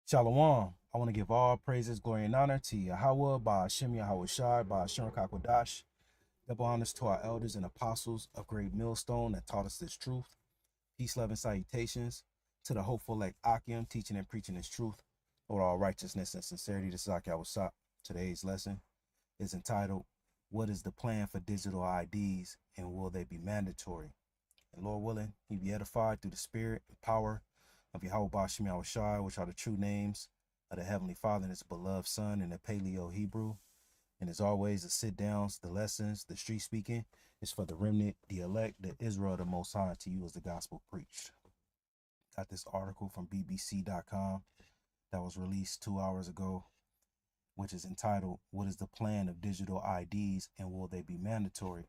Shalom. I want to give all praises, glory, and honor to Yahweh, by Hashem Yahweh Shai, by Hashem Kakodash. Double honors to our elders and apostles of Great Millstone that taught us this truth. Peace, love, and salutations to the hopeful like Akim, teaching and preaching this truth with all righteousness and sincerity. This is Akawasap. Today's lesson is entitled, What is the plan for digital IDs and will they be mandatory? And Lord willing, he be edified through the spirit and power of Yahweh Bashim Yahweh Shai, which are the true names of the Heavenly Father and his beloved Son in the Paleo Hebrew. And as always, the sit downs, the lessons, the street speaking is for the remnant, the elect, the Israel, the Most High, to you as the gospel preached. Got this article from BBC.com that was released 2 hours ago, which is entitled, What is the plan of digital IDs and will they be mandatory?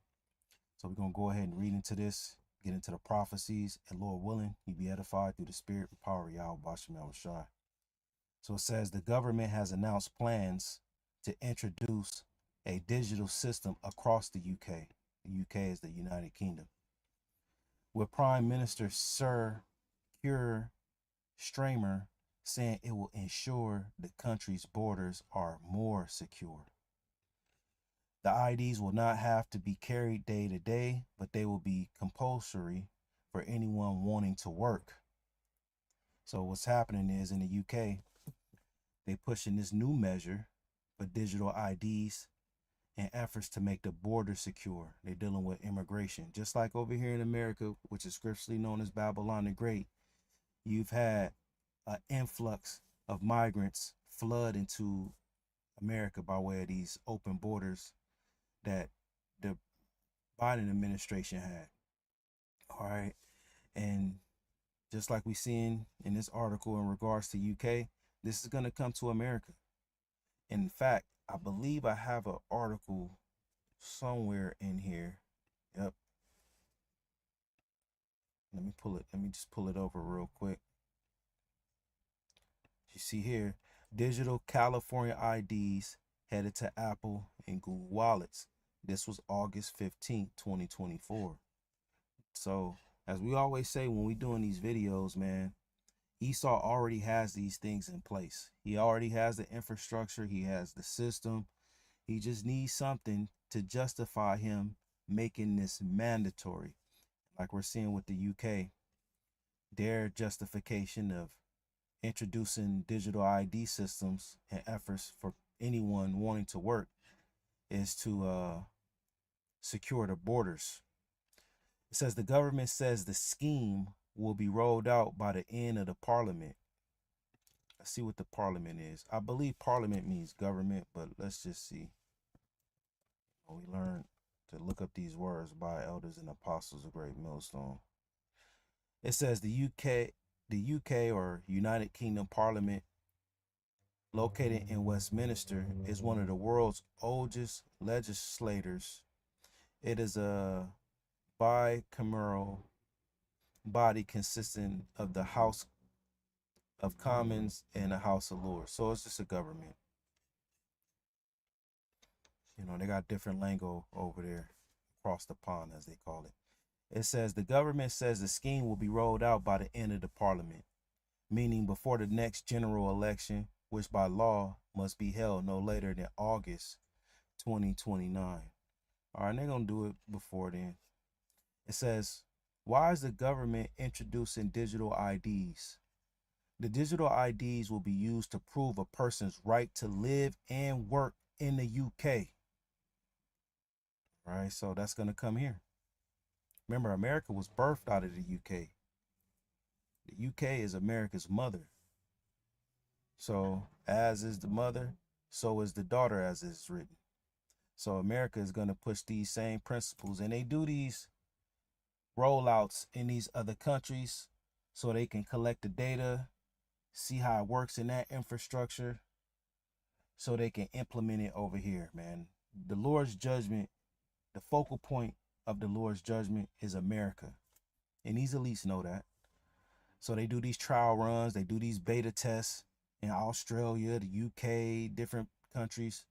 So we're going to go ahead and read into this, get into the prophecies, and Lord willing, you be edified through the spirit and power of Yahweh Bashim Yahweh Shai. So it says the government has announced plans to introduce a digital system across the UK. The UK is the United Kingdom, with Prime Minister Sir Keir Starmer saying it will ensure the country's borders are more secure. The IDs will not have to be carried day to day, but they will be compulsory for anyone wanting to work. So what's happening is in the UK, they pushing this new measure for digital IDs and efforts to make the border secure. They're dealing with immigration. Just like over here in America, which is scripturally known as Babylon the Great, you've had an influx of migrants flood into America by way of these open borders that the Biden administration had. All right. And just like we seen in this article in regards to UK, this is going to come to America. In fact, I believe I have an article somewhere in here. Yep. Let me pull it. Let me just pull it over real quick. You see here, digital California IDs headed to Apple and Google Wallets. This was August 15th, 2024. So, as we always say when we doing these videos, man, Esau already has these things in place. He already has the infrastructure. He has the system. He just needs something to justify him making this mandatory. Like we're seeing with the UK, their justification of introducing digital ID systems and efforts for anyone wanting to work is to secure the borders. It says the government says the scheme will be rolled out by the end of the parliament. Let's see what the parliament is. I believe parliament means government, but let's just see. We learned to look up these words by elders and apostles of Great Millstone. It says the UK or United Kingdom Parliament, located in Westminster, is one of the world's oldest legislators. It is a bicameral body consisting of the House of Commons and the House of Lords. So it's just a government. You know, they got different lingo over there across the pond, as they call it. It says the government says the scheme will be rolled out by the end of the parliament, meaning before the next general election, which by law must be held no later than August 2029. All right, they're going to do it before then. It says, why is the government introducing digital IDs? The digital IDs will be used to prove a person's right to live and work in the UK. All right, so that's going to come here. Remember, America was birthed out of the UK. The UK is America's mother. So, as is the mother, so is the daughter, as is written. So, America is going to push these same principles, and they do these rollouts in these other countries so they can collect the data, see how it works in that infrastructure, so they can implement it over here, man. The Lord's judgment, the focal point of the Lord's judgment is America. And these elites know that. So they do these trial runs, they do these beta tests in Australia, the UK, different countries,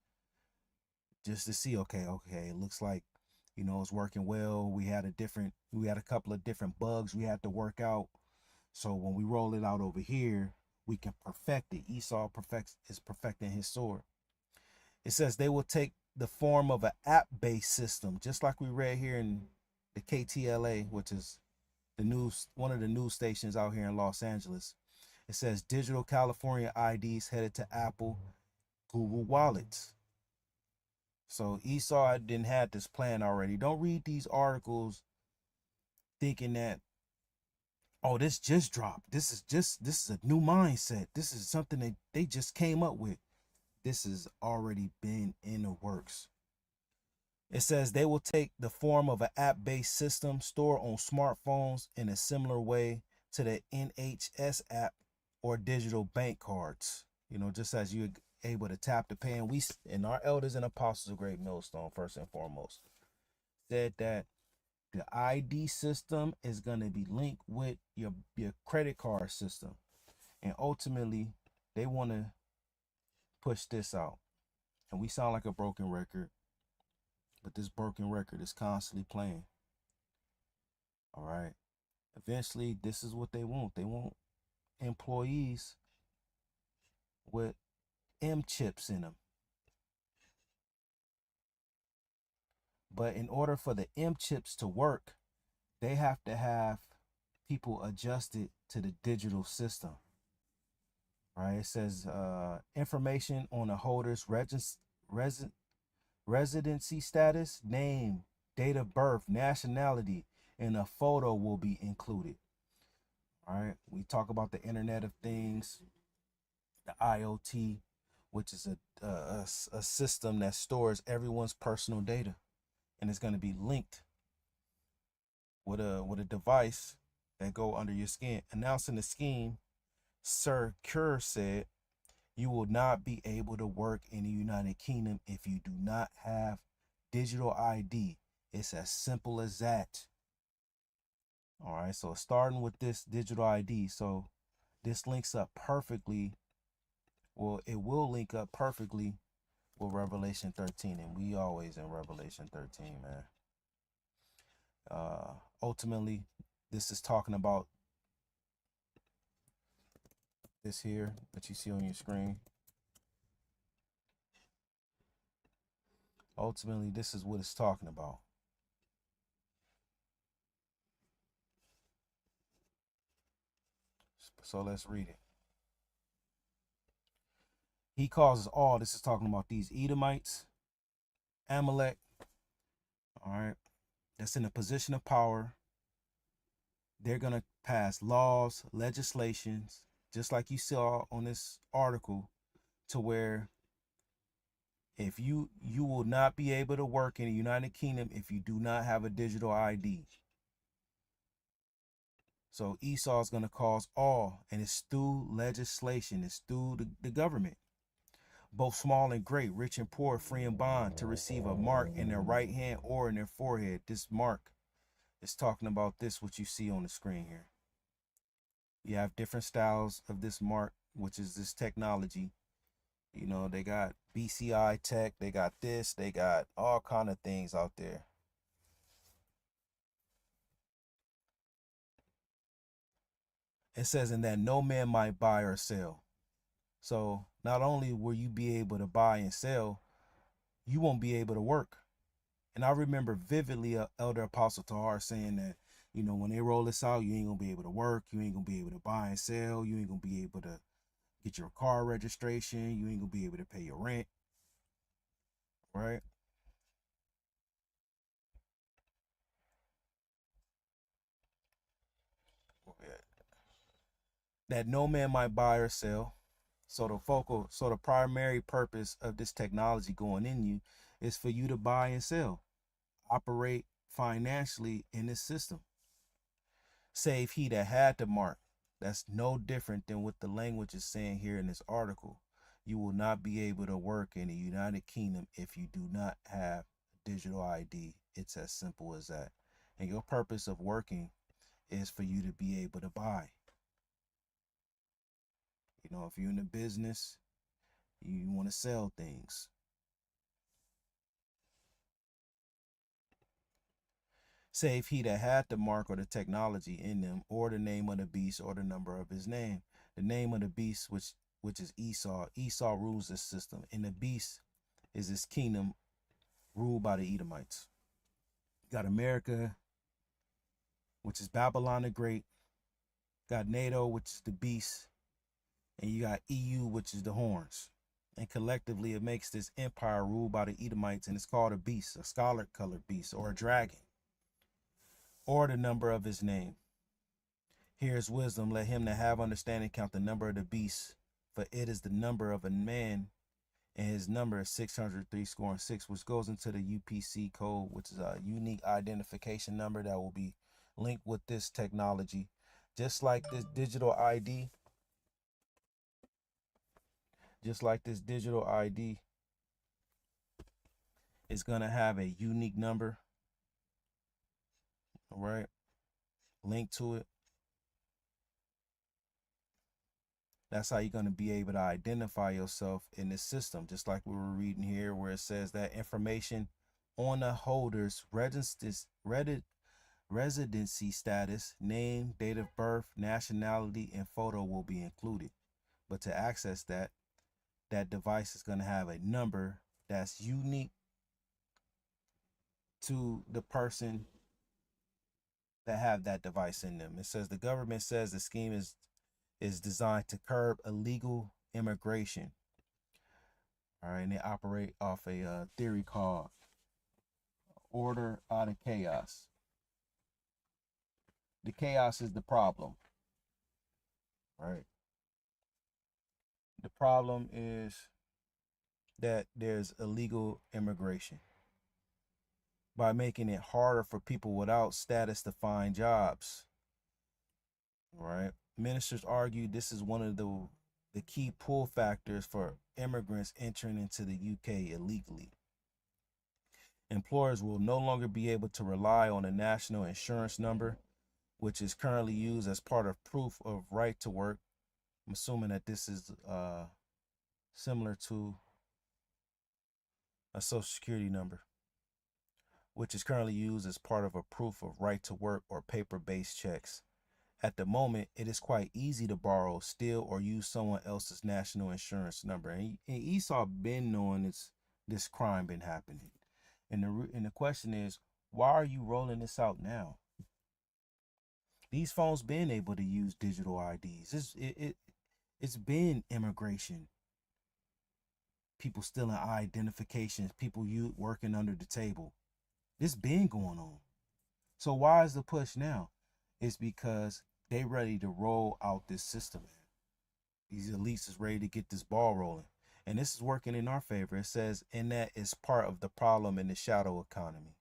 just to see, okay, it looks like, you know, it's working well. We had a couple of different bugs we had to work out. So when we roll it out over here, we can perfect it. Esau is perfecting his sword. It says they will take the form of an app-based system, just like we read here in the KTLA, which is the news, one of the news stations out here in Los Angeles. It says digital California IDs headed to Apple, Google wallets. So Esau didn't have this plan already. Don't read these articles thinking that, oh, this just dropped. This is a new mindset. This is something that they just came up with. This has already been in the works. It says they will take the form of an app-based system stored on smartphones in a similar way to the NHS app or digital bank cards. You know, just as you're able to tap to pay. And we and our elders and apostles of Great Millstone, first and foremost, said that the ID system is going to be linked with your credit card system. And ultimately, they want to push this out. And we sound like a broken record, but this broken record is constantly playing. All right. Eventually, this is what they want. They want employees with M chips in them. But in order for the M chips to work, they have to have people adjusted to the digital system. Right? It says information on the holder's residency status, name, date of birth, nationality, and a photo will be included. All right. We talk about the Internet of Things, the IoT, which is a system that stores everyone's personal data, and it's going to be linked with a device that go under your skin. Announcing the scheme, Sir Kerr said, "You will not be able to work in the United Kingdom if you do not have digital ID. It's as simple as that." All right, so starting with this digital ID, so this links up perfectly. Well, it will link up perfectly with Revelation 13, and we always in Revelation 13, man. Ultimately, this is talking about this here that you see on your screen. Ultimately, this is what it's talking about. So let's read it. He causes all, this is talking about these Edomites, Amalek, all right, that's in a position of power. They're going to pass laws, legislations, just like you saw on this article, to where if you will not be able to work in the United Kingdom if you do not have a digital ID. So Esau is going to cause all, and it's through legislation, it's through the government, both small and great, rich and poor, free and bond, to receive a mark in their right hand or in their forehead. This mark is talking about this, what you see on the screen here. You have different styles of this mark, which is this technology. You know, they got BCI tech, they got this, they got all kind of things out there. It says, in that no man might buy or sell. So not only will you be able to buy and sell, you won't be able to work. And I remember vividly Elder Apostle Tahar saying that, you know, when they roll this out, you ain't gonna be able to work, you ain't gonna be able to buy and sell, you ain't gonna be able to get your car registration, you ain't gonna be able to pay your rent, right? That no man might buy or sell. So the primary purpose of this technology going in you is for you to buy and sell, operate financially in this system. Save he that had the mark. That's no different than what the language is saying here in this article. You will not be able to work in the United Kingdom if you do not have digital ID. It's as simple as that. And your purpose of working is for you to be able to buy. You know, if you're in the business, you want to sell things. Save he that had the mark or the technology in them, or the name of the beast, or the number of his name. The name of the beast, which is Esau. Esau rules this system, and the beast is his kingdom ruled by the Edomites. You got America, which is Babylon the Great. Got NATO, which is the beast, and you got EU, which is the horns. And collectively, it makes this empire ruled by the Edomites, and it's called a beast, a scarlet-colored beast, or a dragon, or the number of his name. Here is wisdom. Let him that have understanding count the number of the beast, for it is the number of a man, and his number is 603 score and 6, which goes into the UPC code, which is a unique identification number that will be linked with this technology. Just like this digital ID, is going to have a unique number, all right, linked to it. That's how you're going to be able to identify yourself in this system, just like we were reading here where it says that information on the holder's residency status, name, date of birth, nationality, and photo will be included. But to access that device is going to have a number that's unique to the person that have that device in them. It says the government says the scheme is designed to curb illegal immigration. All right, and they operate off a theory called order out of chaos. The chaos is the problem, right? The problem is that there's illegal immigration. By making it harder for people without status to find jobs, right? Ministers argue this is one of the key pull factors for immigrants entering into the UK illegally. Employers will no longer be able to rely on a national insurance number, which is currently used as part of proof of right to work. I'm assuming that this is similar to a social security number, which is currently used as part of a proof of right to work or paper-based checks. At the moment, it is quite easy to borrow, steal, or use someone else's national insurance number. And Esau been knowing this crime been happening. And the question is, why are you rolling this out now? These phones been able to use digital IDs. It's been immigration. People stealing identifications, people working under the table. This been going on. So why is the push now? It's because they ready to roll out this system. These elites is ready to get this ball rolling. And this is working in our favor. It says, and that is part of the problem in the shadow economy.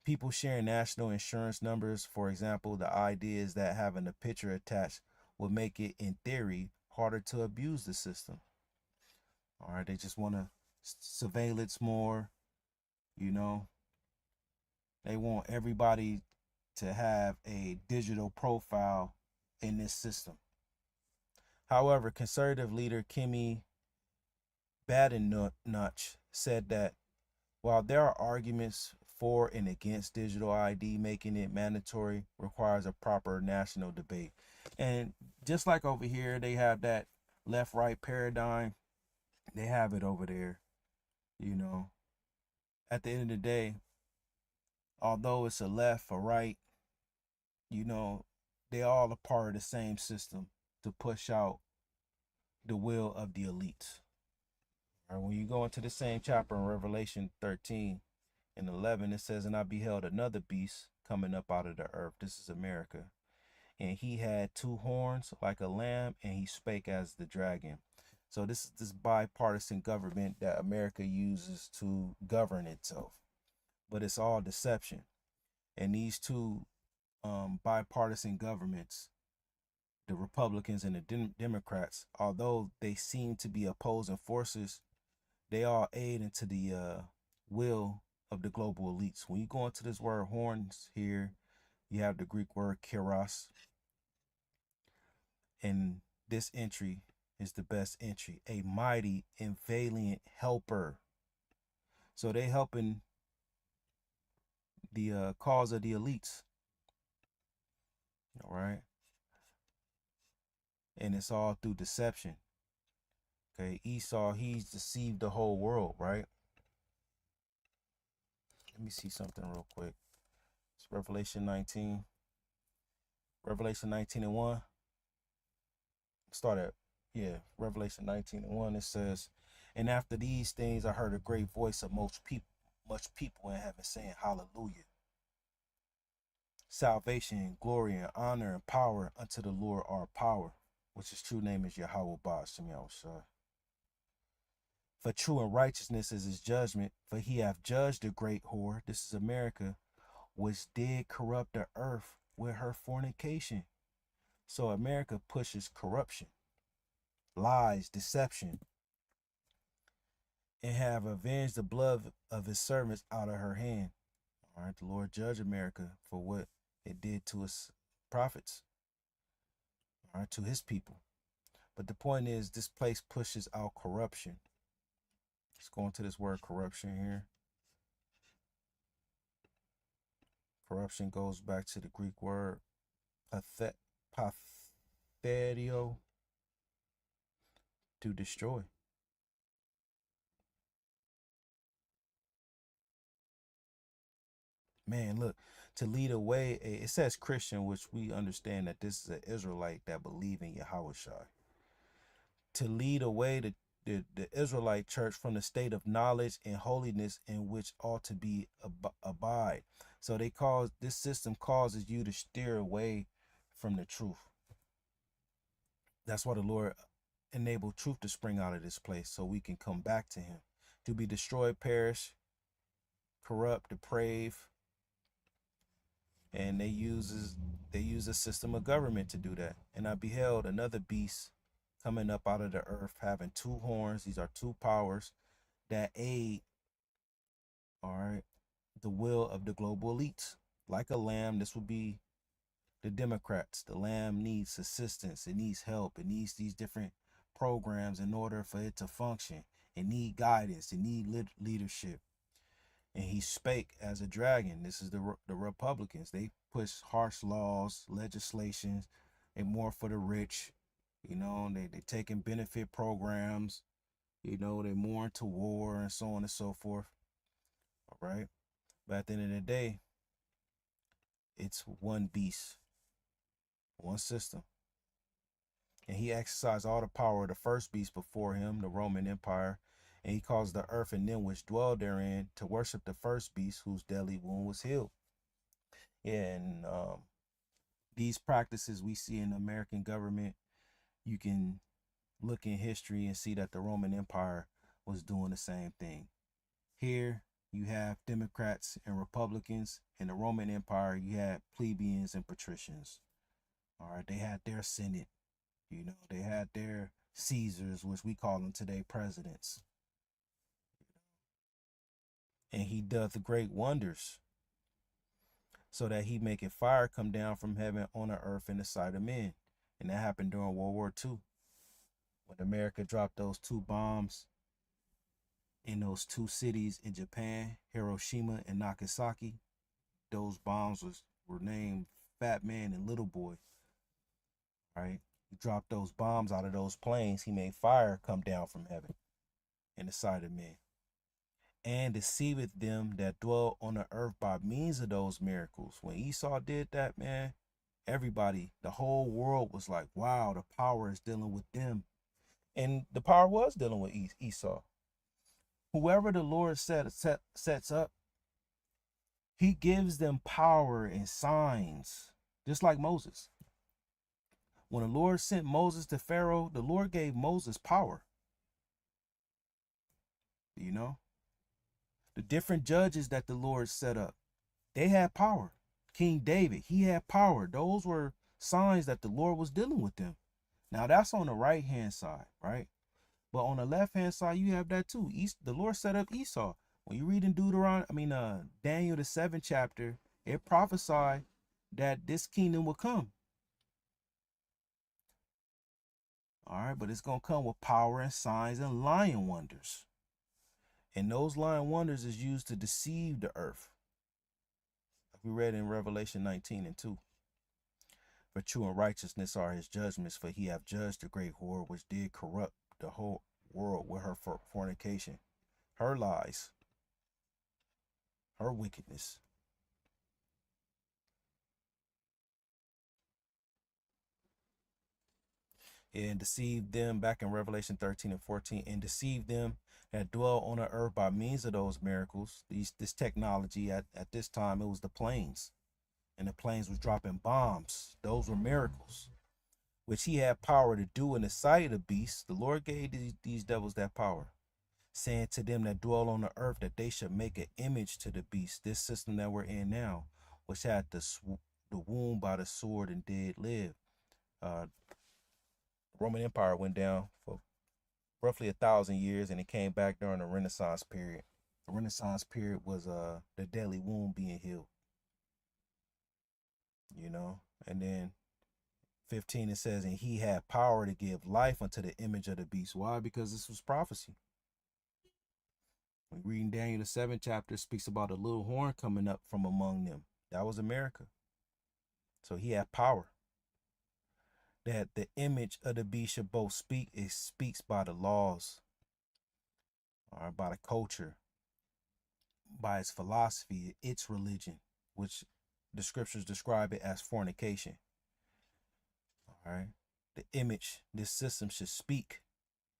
People sharing national insurance numbers, for example, the idea is that having a picture attached will make it, in theory, harder to abuse the system. All right, they just want to surveillance more, you know. They want everybody to have a digital profile in this system. However, conservative leader Kemi Badenoch said that while there are arguments for and against digital ID, making it mandatory requires a proper national debate. And just like over here, they have that left-right paradigm. They have it over there, you know. At the end of the day, although it's a left or right, you know, they all are part of the same system to push out the will of the elites. All right, when you go into the same chapter in Revelation 13 and 11, it says, and I beheld another beast coming up out of the earth. This is America. And he had two horns like a lamb, and he spake as the dragon. So this is this bipartisan government that America uses to govern itself. But it's all deception. And these two bipartisan governments, the Republicans and the Democrats, although they seem to be opposing forces, they all aid into the will of the global elites. When you go into this word horns here, you have the Greek word kairos. And this entry is the best entry, a mighty and valiant helper. So they helping the cause of the elites. All right. And it's all through deception. Okay, Esau, he's deceived the whole world, right? Let me see something real quick. It's Revelation 19. Revelation 19 and 1. Start at, Revelation 19 and 1. It says, and after these things I heard a great voice of much people in heaven saying, Hallelujah. Salvation, glory, and honor and power unto the Lord our power, which his true name is Yahweh Ba'ashem Yahushua. For true and righteousness is his judgment, for he hath judged the great whore, this is America, which did corrupt the earth with her fornication. So America pushes corruption, lies, deception, and have avenged the blood of his servants out of her hand. All right, the Lord judge America for what it did to his prophets, all right, to his people. But the point is, this place pushes out corruption. Let's go into this word corruption here. Corruption goes back to the Greek word patherio, to destroy. Man, look, to lead away, it says Christian, which we understand that this is an Israelite that believe in Yahushua. To lead away the Israelite church from the state of knowledge and holiness in which ought to be abide. So this system causes you to steer away from the truth. That's why the Lord enabled truth to spring out of this place, so we can come back to him. To be destroyed, perish, corrupt, depraved, and they use a system of government to do that. And I beheld another beast coming up out of the earth, having two horns. These are two powers that aid, all right, the will of the global elites. Like a lamb, this would be the Democrats. The lamb needs assistance. It needs help. It needs these different programs in order for it to function. It needs guidance. It needs leadership. And he spake as a dragon. This is the Republicans. They push harsh laws, legislations, and more for the rich. You know, they taking benefit programs. You know, they're more into war and so on and so forth. All right. But at the end of the day, it's one beast, one system. And he exercised all the power of the first beast before him, the Roman Empire. And he caused the earth and them which dwell therein to worship the first beast, whose deadly wound was healed. And these practices we see in the American government, you can look in history and see that the Roman Empire was doing the same thing. Here you have Democrats and Republicans. In the Roman Empire, you had plebeians and patricians. All right, they had their Senate. You know, they had their Caesars, which we call them today presidents. And he doth great wonders, so that he maketh fire come down from heaven on the earth in the sight of men. And that happened during World War II, when America dropped those two bombs in those two cities in Japan, Hiroshima and Nagasaki. Those bombs were named Fat Man and Little Boy. Right? He dropped those bombs out of those planes. He made fire come down from heaven in the sight of men, and deceiveth them that dwell on the earth by means of those miracles. When Esau did that, man, everybody, the whole world was like, wow, the power is dealing with them. And the power was dealing with Esau. Whoever the Lord sets up, he gives them power and signs, just like Moses. When the Lord sent Moses to Pharaoh, the Lord gave Moses power. You know, the different judges that the Lord set up, they had power. King David, he had power. Those were signs that the Lord was dealing with them. Now that's on the right hand side, right? But on the left hand side, you have that too. The Lord set up Esau. When you read in Daniel the 7th chapter, it prophesied that this kingdom will come. All right, but it's going to come with power and signs and lying wonders. And those lying wonders is used to deceive the earth. We read in Revelation 19 and 2. For true and righteousness are his judgments, for he hath judged the great whore which did corrupt the whole world with her fornication, her lies, her wickedness. And deceived them, back in Revelation 13 and 14, and deceived them that dwell on the earth by means of those miracles. This technology at this time, it was the planes, and the planes was dropping bombs. Those were miracles, which he had power to do in the sight of the beast. The Lord gave these devils that power, saying to them that dwell on the earth that they should make an image to the beast, this system that we're in now, which had the wound by the sword and did live. Roman Empire went down for roughly 1,000 years, and it came back during the Renaissance period. The Renaissance period was the deadly wound being healed, and then 15 it says, and he had power to give life unto the image of the beast. Why? Because this was prophecy. When reading Daniel the 7th chapter, speaks about a little horn coming up from among them. That was America. So he had power. That the image of the beast should both speak. It speaks by the laws, or by the culture, by its philosophy, its religion, which the scriptures describe it as fornication. All right. The image, this system should speak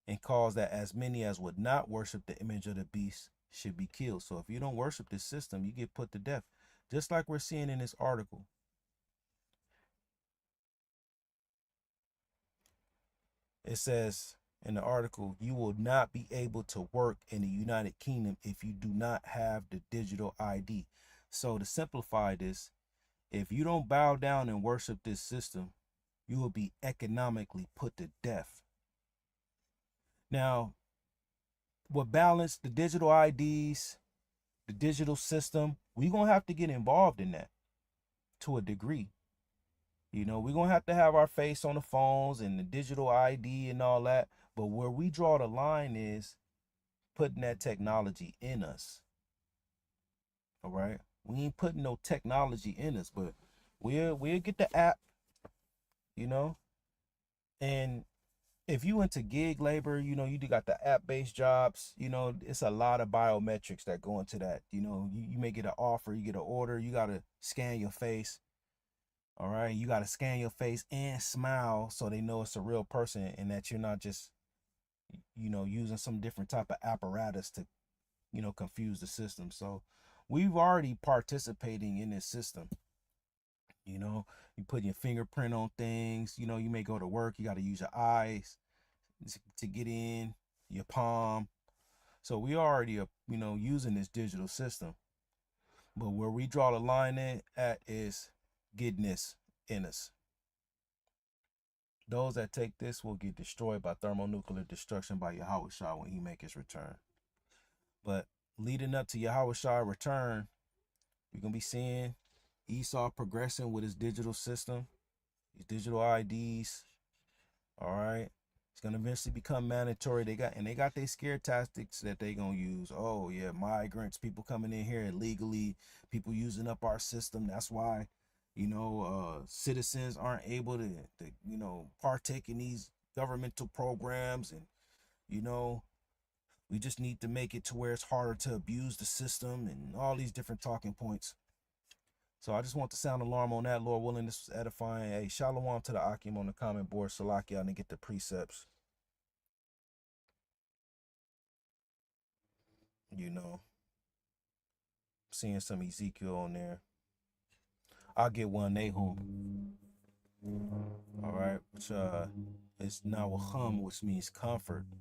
and cause that as many as would not worship the image of the beast should be killed. So if you don't worship this system, you get put to death. Just like we're seeing in this article. It says in the article, you will not be able to work in the United Kingdom if you do not have the digital ID. So to simplify this, if you don't bow down and worship this system, you will be economically put to death. Now, what balance the digital IDs, the digital system, we're going to have to get involved in that to a degree. We're going to have our face on the phones and the digital ID and all that. But where we draw the line is putting that technology in us. All right. We ain't putting no technology in us, but we'll get the app, and if you into gig labor, you got the app-based jobs, it's a lot of biometrics that go into that. You may get an offer, you get an order, you got to scan your face. All right. You got to scan your face and smile so they know it's a real person and that you're not just, using some different type of apparatus to, confuse the system. So we've already participating in this system. You put your fingerprint on things, you may go to work, you got to use your eyes to get in, your palm. So we already are, using this digital system. But where we draw the line at is getting this in us. Those that take this will get destroyed by thermonuclear destruction by Yahweh Shah when he make his return. But leading up to Yahweh Shah return, we're going to be seeing Esau progressing with his digital system, his digital IDs. All right. It's going to eventually become mandatory. They got their scare tactics that they going to use. Oh, yeah, migrants, people coming in here illegally, people using up our system. That's why, citizens aren't able to partake in these governmental programs. And, we just need to make it to where it's harder to abuse the system and all these different talking points. So I just want to sound alarm on that. Lord willing, this was edifying. Hey, shalom to the Akim on the comment board. Salakia, and get the precepts. Seeing some Ezekiel on there. I'll get one Nahum. All right, which is Nawahum, which means comforting.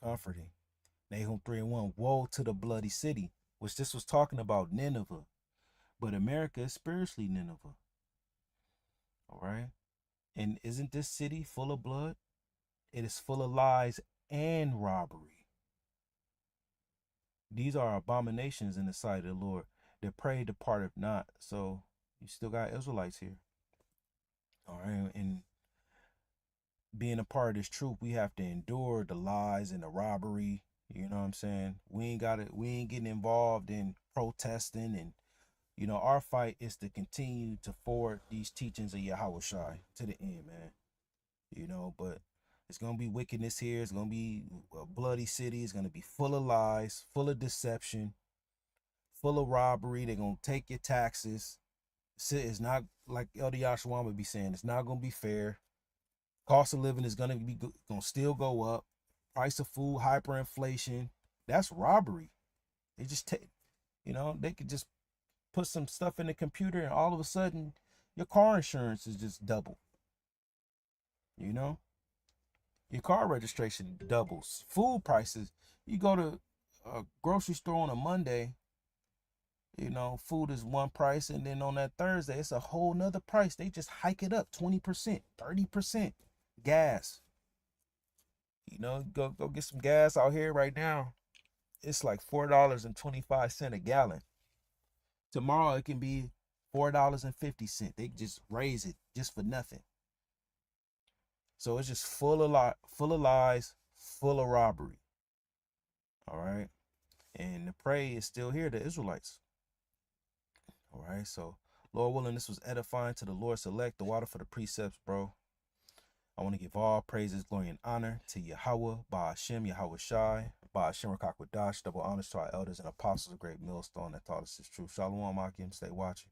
Nahum 3:1. Woe to the bloody city, which this was talking about Nineveh. But America is spiritually Nineveh. All right. And isn't this city full of blood? It is full of lies and robbery. These are abominations in the sight of the Lord. Their prey departeth not. So you still got Israelites here. All right. And being a part of this truth, we have to endure the lies and the robbery. You know what I'm saying? We ain't getting involved in protesting and You know, our fight is to continue to forward these teachings of Yahweh Shai to the end, man. You know, but it's gonna be wickedness here. It's gonna be a bloody city. It's gonna be full of lies, full of deception, full of robbery. They're gonna take your taxes. It's not like Elder Yashua would be saying. It's not gonna be fair. Cost of living is gonna still go up. Price of food, hyperinflation. That's robbery. They just take, you know, they could just put some stuff in the computer and all of a sudden your car insurance is just double. You know, your car registration doubles. Food prices. You go to a grocery store on a Monday, you know, food is one price, and then on that Thursday, it's a whole nother price. They just hike it up 20%, 30%. Gas. You know, go get some gas out here right now. It's like $4.25 a gallon. Tomorrow it can be $4.50. They just raise it just for nothing. So it's just full of lies, full of robbery. All right. And the prey is still here, the Israelites. All right. So Lord willing, this was edifying to the Lord select, the water for the precepts, bro. I want to give all praises, glory, and honor to Yahweh, Ba'ashem, Yahweh Shai, Ba'ashem Rakakwadash, double honors to our elders and apostles of Great Millstone that taught us this truth. Shalom, Akim, stay watching.